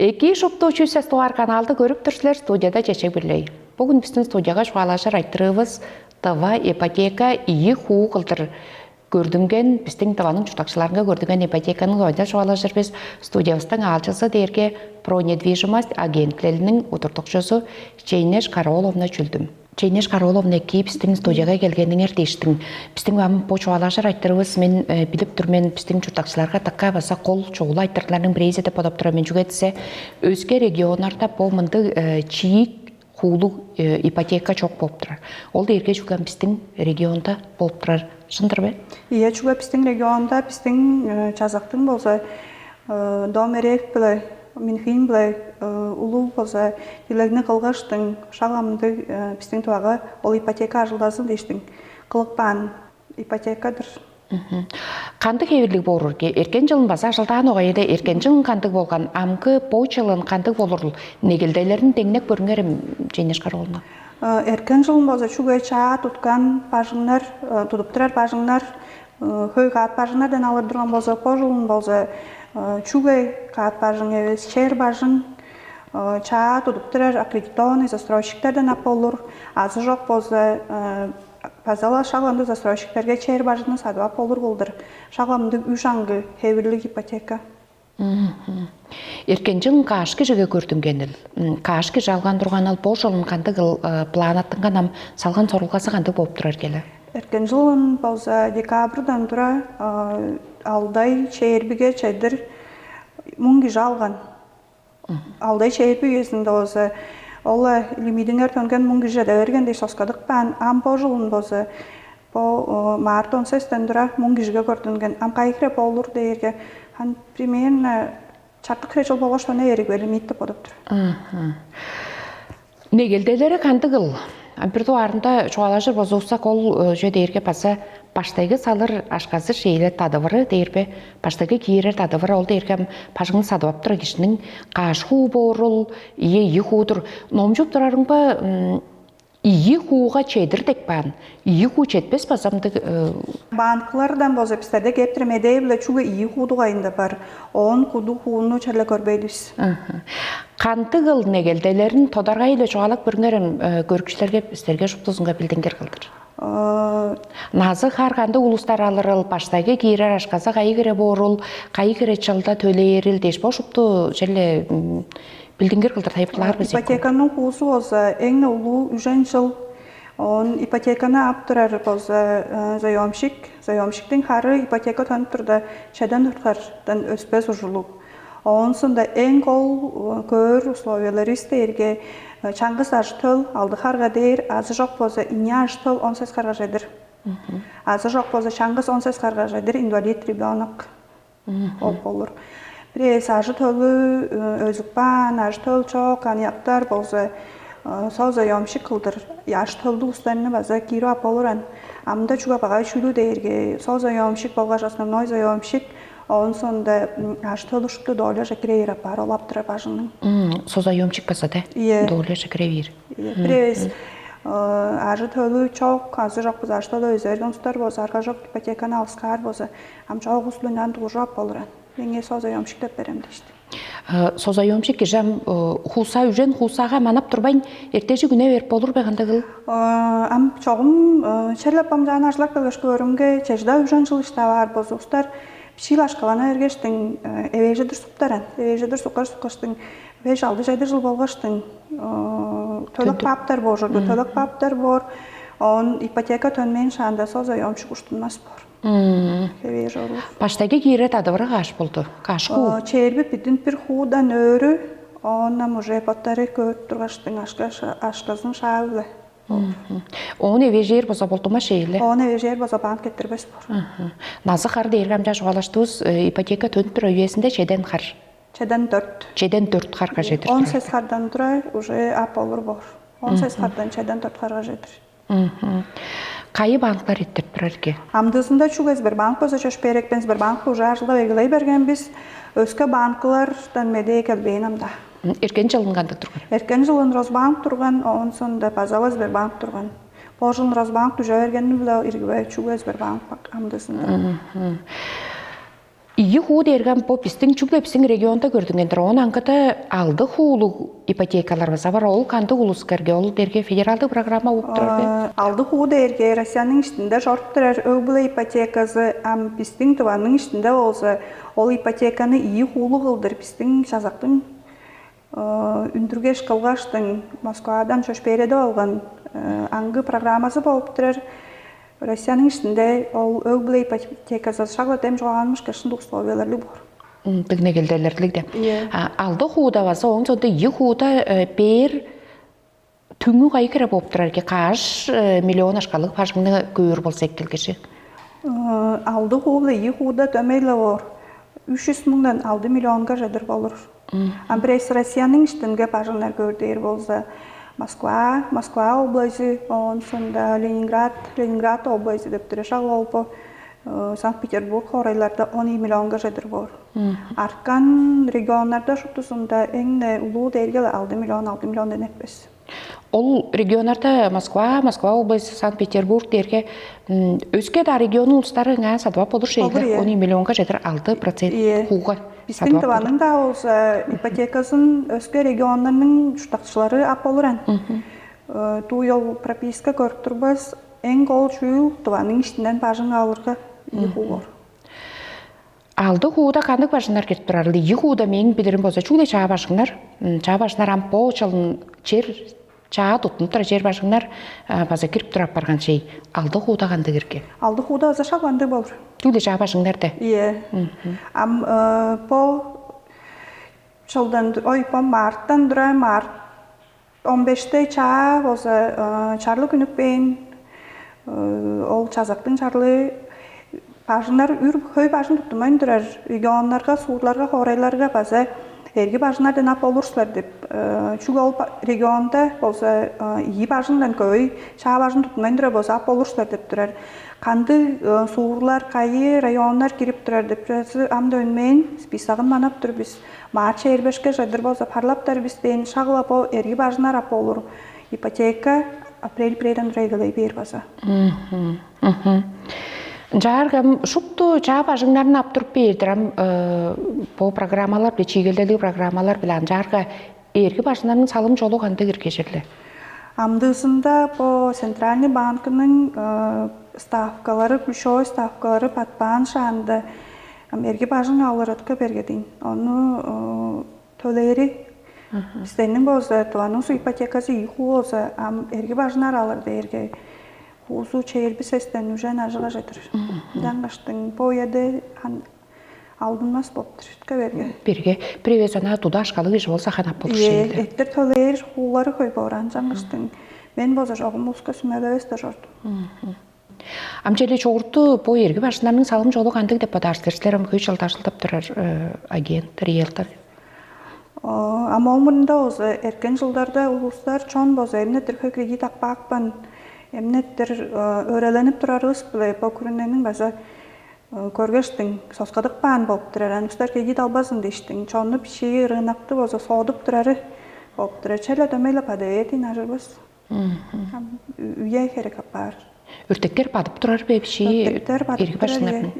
Эки шуптуучуйсас туар каналды көрүп турсулар студияда чечек билей. Бүгүн биздин студияга шуалашар айтырыбыз тава ипотека ийи хуу кылдыр көрдүнген биздин таванын чутакчыларынга көрдүнген ипотеканын ойда шуалашар биз студиябыздын алчысы дээрге про недвижимость агентлеринин утуртукчусу Чейнеш Кароловна чүлдүм. Чейнеш Кароловна ки биздин студияга келгениңер дейиштиң. Биздин бу чуалашар айтырыбыз мен билип турмен биздин чутакчыларга такка баса кол чогулу айтырларынын бирейзе деп бодоп турам. Мен жүгетсе өзге региондарда болмынды чийик хуулу ипотека чок болуп турар. Ол дээрге жүгөн биздин регионда болуп турар. Шындырбы? Ие жүгө биздин регионда биздин жазактын болсо Домерек биле Минфин биле улуу болсо дилегни кылгыштың шаламды биздин туага ол ипотека ажылдасын дейштиң. Кылыкпан ипотекадыр. Кандык эбирлик болур ки эркен жылын баса жылдан огайда эркен жылын кандык болгон амкы по жылын кандык болур негилделерин теңнек көрүңөр Чейнеш Кароловна. Эркен жылын болсо чугай чаа туткан бажыңнар тутуп турар бажыңнар хөйгат бажыңнардан алып турган болсо по жылын болсо чугай кат бажың эбес чер бажың чаа тутуп турар аккредитованный застройщиктерден аполур азы жок болсо Пазала шагланды застройщиктерге чер бажыны садыва полур болдыр. Шагламды үш аңгы хевирлик ипотека. Эркен жылын кашки жыга көрдүнгенил. Кашки жалган турган ал бол жылын кандык планаттынган ам салган сорулгасы кандык болуп турар келе. Эркен жылын болса декабрдан тура алдай чейербиге чейдир мунги жалган. Алдай чейерби есинде болса Ола лимидингер төнген мунгиже да эргенде соскадык пан ам по жылын болсо по март 16 тура мунгижге көрдүнген ам кайкре болур дээрге хан примерно чартык жыл болгоштон эрик лимитте болуп тур. Негелделери кандыгыл ампертуарында чуалашыр бозусак ол жö дээрге баса баштайгы салыр ашказы шейле тадывыры дээрбе баштайгы кийерер тадывыры ол дээрге пажыңын садыбап тура кишинин каш хуу борул ийи хуудур номжуп турарың ба ийи хууга чейдир тек баан ийи хуу четпес базамды банклардан болсо бизде кептирмедей биле чуга ийи хуудуга айында бар он куду хууну чале көрбөйбүз. Кантыгыл негелделерин тодарга эле чуалак көрүңөр көргүчлөргө силерге шуптусунга билдиңер кылдыр. Назы харганды улустар алырыл, баштайгы кийрер ашказа кайгыре борул, кайгыре чалда төлейерил деш бошупту желе билдиңер кылдыр тайпырлар бизек. Ипотеканын хуусу болса эң улуу үжен жыл он ипотеканы аптырар болса заемщиктин хары ипотека төнүп турда чадан туртардан өспөс ужулуп. Онсында эң кол көр условиялары истерге чаңгыс аштыл, алды харга дейр, азы жок болса ине аштыл, 18 харга жедир. Азы жок болса чаңгыс 18 харга жедир, инвалид ребенок ол болур. Бирес ажы төлү өзүкпан, ажы төл чок, анияктар болса сол заемщик кылдыр. Яш төлдү устанны база киро аполуран. Амда чуга багай чүлү дейрге, сол заемщик болгаш основной заемщик он сонда аж төлүштү доля жакирейра пар олаптыра бажынын. Созаемчик басады. Доля жакирейр. Прес ажы төлү чок, азы жок базар төлү өзөргөн стар болса, арка жок ипотеканы алскар болса, ам чок услунан туржап болуран. Менге созаемчик деп берем дешти. Созаемчик кежем хуса үжен хусага манап турбайн эртежи күнө берип болур бегандыгыл. Ам чогум черлепам жанажлак белгеш көрүмгө чежда үжен жылышта бар бозустар Шилашкалана эргештин эвежедир суптаран, эвежедир сукаштын 5-6 жайдыр жыл болгоштун төлөк паптар бор, төлөк паптар бор, он ипотека төнмен шанда созаемчик уштунмас бор. Эвеж олур. Баштайгы кийре тадыбыры каш болду? Каш хуу? Чейерби бидин бир хуудан өрү, онам уже поттары көрүп тургаштын ашказын шаабылы. Он эвежер боза болдума шейле? Он эвежер боза банк кетирбес бор. Назы хар дейргам жаш угалаштуыз ипотека төнүп тура үйесинде чеден хар? Чеден 4. Чеден 4 харга жедир. 18 хардан тура уже аполур бор. 18 хардан чеден 4 харга жедир. Кайы банклар иттип турарги? Амдысында чугез бир банк болсо чөшперекпенс бир банк уже ажылда белгилей берген биз өскө банклардан меде келбейин амда. Эркен жылын кандык турган? Эркен жылын Росбанк турган, онсунда Пазалас бир банк турган. Бул жылын Росбанк түжө бергени биле иргибей чугез бир банк амдысында. ии хуу дээргэн по пистин чугле пистин регионда көрдүнген дрон аңката алды хуулу ипотекалар баса бар ол канды улускерге ол дерге федералдык программа болуп турар. Алды хуу дээрге Россиянын ичинде шорттурар өбүлө ипотекасы ам пистин тубанын ичинде болсо ол ипотеканы ии хуулу кылдыр пистин жазактын үндүргеш кылгаштын Москвадан чөшпереде болгон аңгы программасы болуп турар. Россиянын ичинде ол өбүлө ипотекасы шагла тем жоганмыш кешин условияларды бар. Тыгне келделердилик де. Алды хууда баса оң сонда ии хууда бер түңү кайкыра болуп турар ки каш миллион ашкалык пашыңны көөр болса эккелгеши. Алды хууда ии хууда төмейле бар. 300 мыңдан 6 миллионга жадыр болур. Амбрейс Россиянын ичинде пашыңнар көрдөр болса Москва области, он сонда Ленинград области деп турешал олпо Санкт-Петербург хорайларда 10 миллионга жадыр бар. Аркан региондарда шутусунда эң улуу дергел 6 миллион денетпес. Ол регионарда Москва области, Санкт-Петербург дерге өзге да регион улустары ңа сатып болур шейлер 10 миллионга жадыр 6% хуга. Биздин тыбанын да болса ипотекасын өзге региондарның жуштакчылары ап болуран. Туу ел прописка көрүп турбас эң кол чүй тыбанын ичинен бажың алырга ии хуу бар. Алды хууда кандык башынар кетип турар. Ии хууда мен билирим болсо чугуй чаа башыңар ампо чалын жер чаа тутунуп тура жер башыңар база кирип турап барган чей. Алды хууда канды кирге. Алды хууда база шаганды болур. Чугуй чаа башыңарда. Ам по чалдан по марттан дура март 15-те чаа база чарлы күнүкпен ол чазактын чарлы бажынар хөй бажын туттумайын турар регионнарга, суурларга, хорайларга база эрги бажынар денап болурсулар деп. Чуг ол регионда болса ии бажындан көй, чаа бажын туттумайын турар болса ап болурсулар деп турар. Канды суурлар, кайы районнар кирип турар деп турасы амда өнмейін списагын манап тур биз. Марча эрбешке жадыр болса parlaptar бизден шагла по эрги бажынар ап болур. Ипотека апрель-прейдан регулей бер база. Жаргам шупту чаа бажыңнарын аптырып бердирам по программалар бе чигелдели программалар билан жарга эрги бажыңнарын салым жолу канды киргешерле. Амдысында по Центральный банкының ставкалары, ключевой ставкалары патпан шанды эрги бажың алырытка бергедин. Оны төлери Бізденің болса, туаның су ипотекасы иқу болса, эрги бажынар алыр дерге. Хузу чейірбі сестен үжен ажыға жетір. Даңғаштың пояды алдынмас боптыр. Берге привезана туда ашқалы кеш болса қанап болыр шейді. Еттер төлер хулары қой боран жаңғаштың. Мен болса жоғым ұсқа сүмелі өсті жордым. Амчеле чоғырты по эрги бажынарының салым жолы қандық деп бадарсылар, көй жылдашылдап тұрар агент, риэлтор. Ама олмырында олзы, әркен жылдарда ұлыстар чон болса, емнеттір көй кредит ақпақпан, емнеттір өреленіп тұрарыз біле, по көріненің база көргештің, сосқадық баан болып тұрар, әністер кредит албасын дештің, чонны піші рынақты болса, соғдып тұрары болып тұрар, чәлі өтемейлі падаетін ажырбыз. Үйе керек апар. Үртектер падып тұрар бе піші ергі башынардың?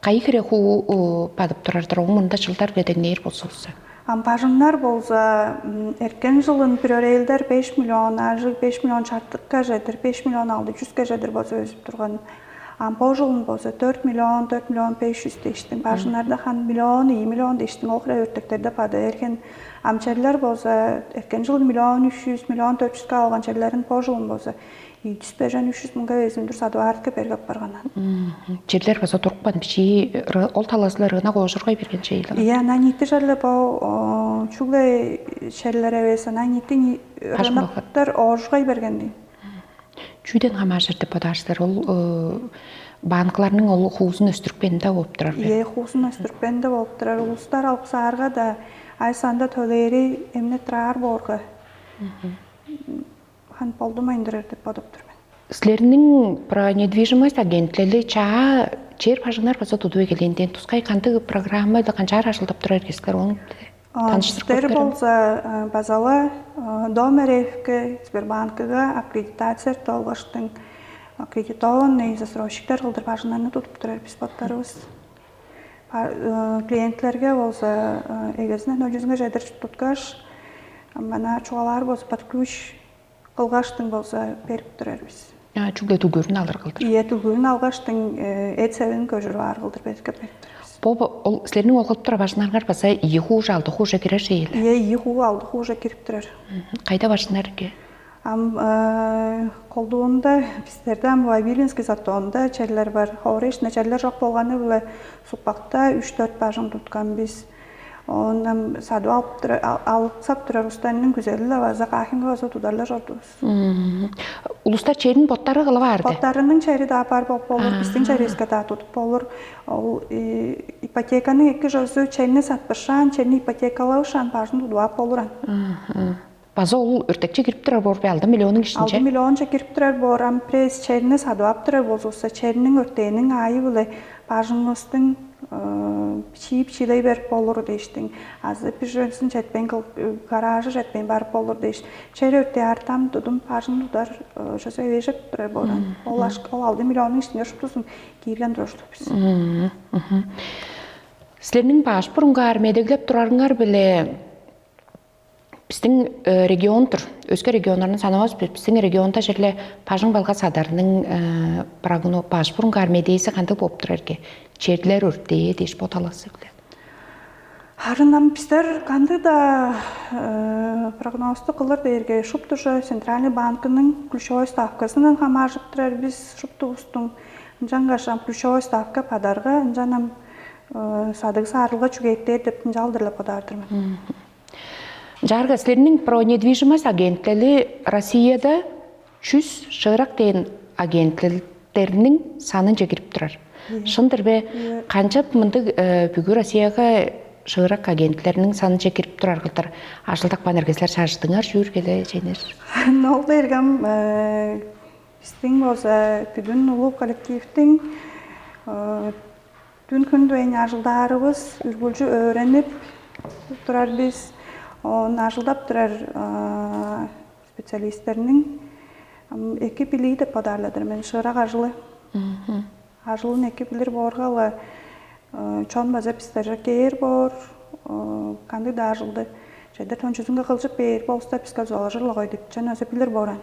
Қай кіре қу падып тұрардыр, оңмында жылдар бедеңнейір болсылсы? Ампажындар болса, әркен жылын приорелдер 5 миллион, ажы 5 миллион чартыққа жәдір, 5 миллион алды, 100-ға жәдір болса өзіп тұрған. Ампо жылын болса 4 миллион 500 дештің. Бажынларда хан миллион, 2 миллион дештің. Оқыра өрттектерді пады. Әркен амчарлар болса, әркен жылын миллион 300, миллион 400-ға алған чарларын по жылын болса, 200-300 мыңға өзімдір саду артқа бергіп барғанан. Жерлер баса тұрқпан біші ол таласыларына қожырғай берген шейлі? Иә, нәнеті жарлы бұл чүглі шәрлер әвесі, нәнеті рынақтар ожырғай бергенде. Чүйден ғама жерді бадарсыздар, ол банкларының ол хуызын өстірікпенді болып тұрар? Иә, хуызын өстірікпенді болып тұрар. Ұлыстар алқысарға да ай санда төлері емне тұрар борғы. Хан полдумайындырыр деп бодып тұрмен. Сілерінің про недвижимость агентлері чаа жер пажынар баса туду егеленден тускай қанды программа қанчар ашылдап тұрар кесілер оның танышtırып болса базалы Домеревке Сбербанкыга аккредитация толғаштың аккредитованный застройщиктер қылдыр пажынарны тұтып тұрар беспаттарыбыз. клиенттерге болса эгесинен өжүзүнгө жайдырчы туткаш мана чугалар болса под ключ кылгаштың болса берип турарбыз. Чүглө түгөрүн алыр кылдыр. Ие түгөрүн алгаштың эцебин көжүрүп ар кылдыр берип турарбыз. Ол силердин окуп тура башынаргар баса ийи хуу жалды хуу кирер шейл. Ие ийи хуу алды хуу кирип турар. Кайда башынарга? Колдуунда бизтерде Вавилинский затонда черлер бар. Хорешне черлер жок болгону беле супакта 3-4 бажың туткан биз. Онан саду алып турар устанын güzeli лаваза кахинга баса тударлар жордубуз. Улустар черин боттары кылы барды. Боттарынын чери да бар болор, биздин чериске да тутуп болор. Ол ипотеканын 2 жозу черини сатпышан, черини ипотекалаушан бажын тудуап болоран. База ол өртекче кирип турар бор бе 6 миллионун ишинче. 6 миллионча кирип турар бор, пресс черини садуап турар болсо, черинин өртөөнүн айы беле бажыңыбыздын чип-чилей берип болор дейштин. Азыр пижөнсүн жетпен гаражы жетпен барып болор дейш. Чери өртө артам дудум бажың тудар жосо вежеп турар боран. Ол 6 миллионун ишине шуптусун кийген дроштупуз. Силердин баш бурунга армиядегилеп турарыңар беле биздин региондур, өзгө региондордун санабыз, биздин региондо жерле бажың балга садарынын прогноз баш бурунга армиядеси кантип болуп турарга? Черлер өртее дейш боталасы беле. Харынам биздер кандай да прогнозду кылыр дээрге шуптуша Центральный банкынын ключевой ставкасынан хамажып турар биз шуптубуздун жаңгашам ключевой ставка падарга жанам садык сарылга чүгейттер деп жалдырлап падардырмын. Жарга силердин про недвижимость агенттери Россияда 100 шыгырак деген агенттердин санын жекирип турар. Шындыр бе, канчап мындык бүгүн Россияга шыгырак агенттердин санын жекирип турар кылдыр. Ажылдак банергеслер шаждыңар жүргеле жеңер. Нол бергем биздин болса бүдүн улуу коллективдин түн күндөн ажылдарыбыз үргүлчү öğrenip турар биз. Ажылдап турар специалисттердин эки пили деп падарладыр мен шыгырак ажылы. Ажылын эки пилер боргалы чон база биздер кээр бор, кандай да ажылды. Жайда тончусунга кылжып бер болса бизге заложырлыгы деп жана өзө пилер боран.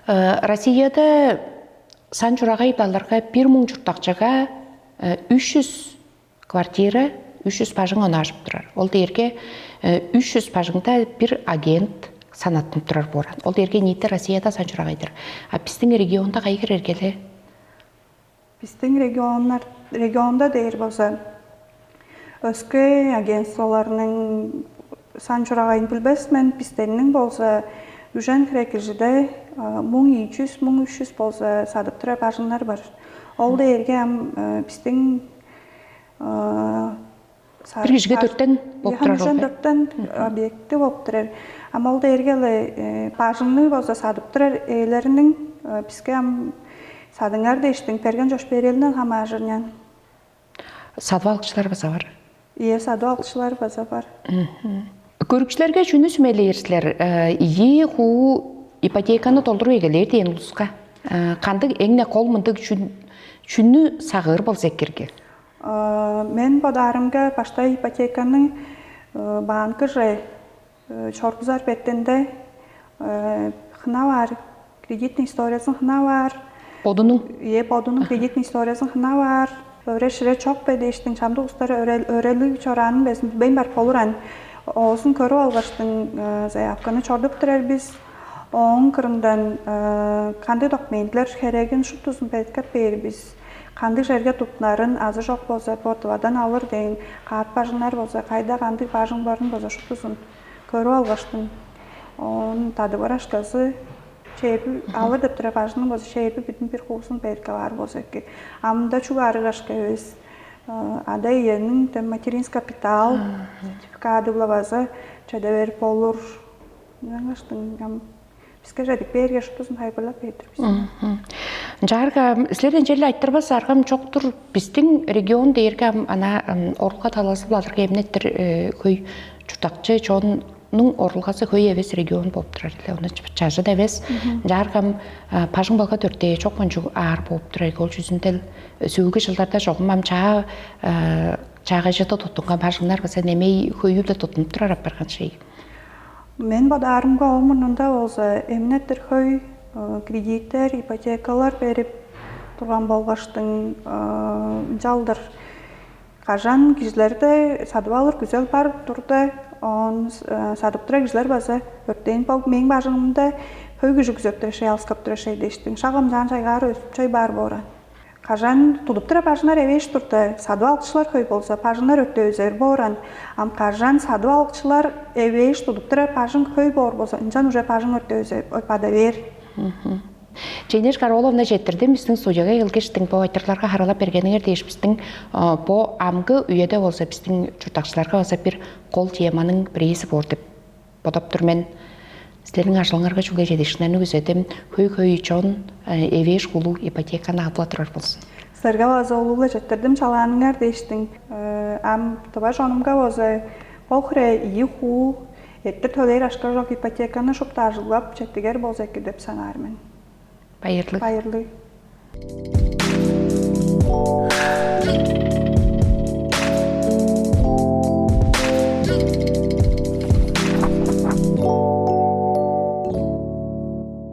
Россияда сан журагай балдарга 1000 журтакчага 300 квартира, 300 бажың онашып турар. Ол дерге 300 бажыңда bir агент санаттын турар боран. Ол дерге нийти Россияда сан журагайдыр. Биздин регионда кай кирергеле? Биздин регионда дейр болса өзгө агентстволордун сан журагайын билбесмен, биздердин болса Үжен Крекежиде 1200-1300 болса садып турар бажыңдар бар. Ол дерге биздин Bir kişiге 4'ten болып тұрар ол. 4'ten объекті болып тұрар. Ama ол da ergele bajını bolsa sadıp тұрар eylерinin bizge sadıngar değiştin. Pergen joş berelinden ham ajırnyan. Sadı alqışlar basa var. Iya, sadı alqışlar basa var. Көрікшілерге жүні сүмелейірсілер. Ие ху ипотеканы толдыру егелер дейін ұлысқа. Қандық әңіне қол мұндық жүні сағыр бол зәккерге? Мен бодарымға башта ипотеканың банкы жай чоргузар беттенде хына бар, кредитный историясын хына бар. Бодының? Ие, бодының кредитный историясын хына бар. Öreşire çok bedeştin, çamda ustara öreli çoranın ben бар polurан. Olsun körü algaçtın zayafkanı çordup durar biz. Onun kırından kandı dokumentler heregen şu tuzun petkap beri biz. Kandı жерге tutnarın azı жоқ bolsa portvadan alır deyin. Kağıt bajınlar bolsa kayda kandı bajın barın bolsa şu tuzun körü algaçtın. Onun tadı var aşkası. Alır деп тұра бажының болса шейбі бүтін бір қуысын бәркі бар болса ке. Амында чугары ғашқа өз. Ада енің материнс капитал, сертификаты бұлавазы, чада беріп олыр. Ғаштың, бізге жадық берге шұтысын хайбырлап бердір. Жарға, сілерден желі айттырбас арғам жоқтыр. Біздің регион дейіргі орылға таласы бұладырға емнеттір көй жұтақчы чоғын Нун орылғасы көй әвес регион болып тұрар. Оны чажы да әвес. Жарғам пажың балға төртте çox қонжу ағыр болып тұрар. Ол жүзіндел сөйгі жылдарда жоғымам чаагажыда тутунған бажыңнар баса немей хөйүлі тутынып тұрар апарған шей. Мен бадарымға олмынында олза эмнеттер хөй кредиттер, ипотекалар беріп тұрған болғаштың жалдыр. Қажан кижлерді садып алыр күзел бар тұрды. Он садып тұра кижлер база өрттейін болып мен бажыңымда хөй күжі күзөктір шей алскап тұра шей дештің. Шағымдан шайғары өсіп чай бар бора. Қажан тұдып тұра пажынар әвеш тұрды. Садып алқышылар хөй болса, пажынар өтті өзер боран. Ам қажан садып алқышылар әвеш тұдып тұра пажын хөй бор болса, инжан уже пажын өтті өзер, өпада бер. Жейнеш Кароловна жетtirdim біздің студияға елгештің по айтырларға харалап бергеніңер дейш біздің по амғы үйеде болса біздің жұртақшыларға болса бір қол теманың бірейсі бор деп бодап тұрмен сіздердің ашылыңарға жүлге жетешінен өзедім хөй чон эвеш құлу ипотеканы абыла тұрар болсын. Сіздерге база олуға жетtirdim чаланыңар дейштің. Ам тұба жонымға база болқыры ие ху еттір төлер ашқар жоқ ипотеканы шопта ажылап жеттігер болса деп санармын. Байырлы. Байырлы.